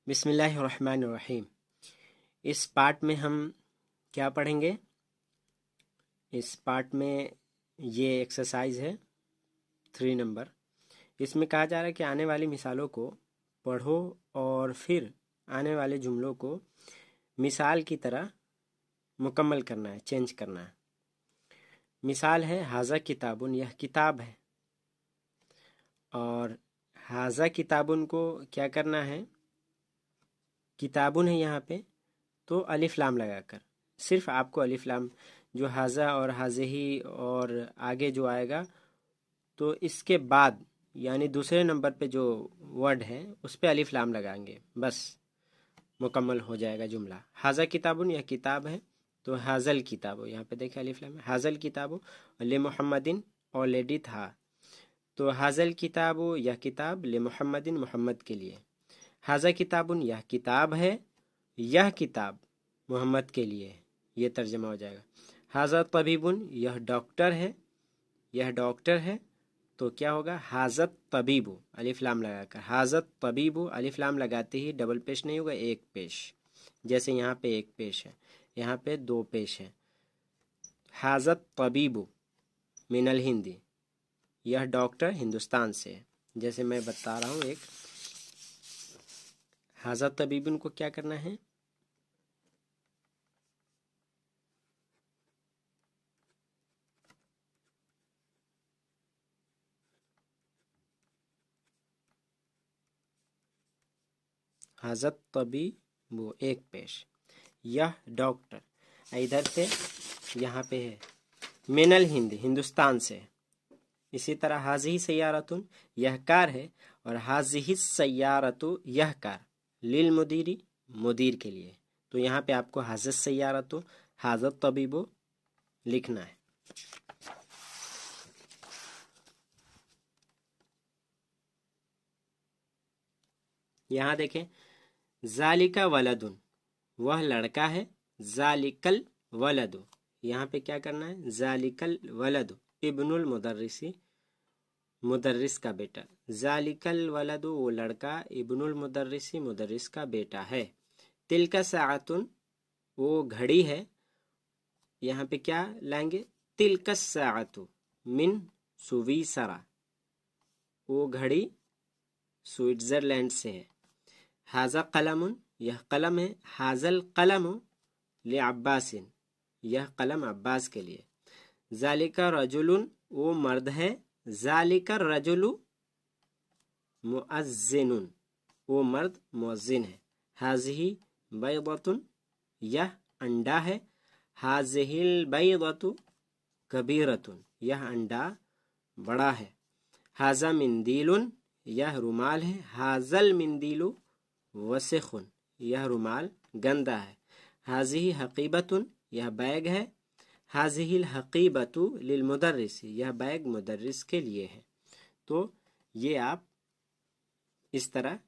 बिस्मिल्लाहिर्रहमानिर्रहीम। इस पार्ट में हम क्या पढ़ेंगे? इस पार्ट में ये एक्सरसाइज है 3 नंबर। इसमें कहा जा रहा है कि आने वाली मिसालों को पढ़ो और फिर आने वाले जुमलों को मिसाल की तरह मुकम्मल करना है, चेंज करना है। मिसाल है हाजा किताबुन, यह किताब है। और हाजा किताबुन को क्या करना है? किताबुन है यहाँ पे तो अलिफ लाम लगाकर, सिर्फ आपको अलिफ लाम जो हाजा और हाज़ेही और आगे जो आएगा तो इसके बाद यानी दूसरे नंबर पे जो वर्ड है उस पे अलिफ लाम लगाएंगे, बस मुकम्मल हो जाएगा जुमला। हाजा किताबुन, यह किताब है तो हाजल किताबो, यहाँ पे देखिए अलिफ लाम है। हाजल किताबो ले मोहम्मदिन ऑलरेडी था तो हाजल किताबो, यह किताब ले मोहम्मदिन मोहम्मद के लिए। हाजा किताबुन, यह किताब है, यह किताब मोहम्मद के लिए, ये तर्जमा हो जाएगा। हाजा तबीबुन, यह डॉक्टर है, यह डॉक्टर है तो क्या होगा? हाजत तबीबु, अलिफ लाम लगाकर। हाजत तबीबु अलिफ लाम लगाते ही डबल पेश नहीं होगा, एक पेश। जैसे यहाँ पे एक पेश है, यहाँ पे 2 पेश है। हाजत तबीबु मिनल हिंदी, यह डॉक्टर हिंदुस्तान से है। जैसे मैं बता रहा हूँ एक, हाजा तबीबुन को क्या करना है? हाजत तबीबु एक पेश, यह डॉक्टर, इधर से यहाँ पे है मिनल हिंद, हिंदुस्तान से। इसी तरह हाजिही सैयारतुन, यह कार है, और हाजिही सैयारतु, यह कार, लिल मुदीरी, मुदीर के लिए। तो यहाँ पे आपको हाजत सैयारतु हाजत तबीबु लिखना है। यहाँ देखें, जालिका वलदुन, वह लड़का है। जालिकल वलदु, यहाँ पे क्या करना है? जालिकल वलदु इब्नुल मुदर्रिसी, मुदर्रिस का बेटा। जालिकल वलदु, वो लड़का, इब्नुल मुदर्रिसी, मुदर्रिस का बेटा है। तिलका साअतुन, वो घड़ी है। यहाँ पे क्या लाएंगे? तिलका साअतु मिन सुवीसरा, वो घड़ी स्विट्जरलैंड से है। हाजा कलमुन, यह कलम है। हाजल कलमु ले अब्बासिन, यह कलम अब्बास के लिए। जालिका रजुलुन, वो मर्द है। जालिका रजुलु मुअज्जिनुन, वो मर्द मुअज्जिन है। हाजिही बैदतुन, यह अंडा है। हाजिहिल बैदतु कबीरतुन, यह अंडा बड़ा है। हाजा मिंदीलुन, यह रुमाल है। हाजल मिंदीलु वसिखुन, यह रुमाल गंदा है। हाजिही हकीबतुन, यह बैग है। हाजिहिल हकीबतु लिल मुदर्रिस, यह बैग मुदर्रिस के लिए है। तो ये आप इस तरह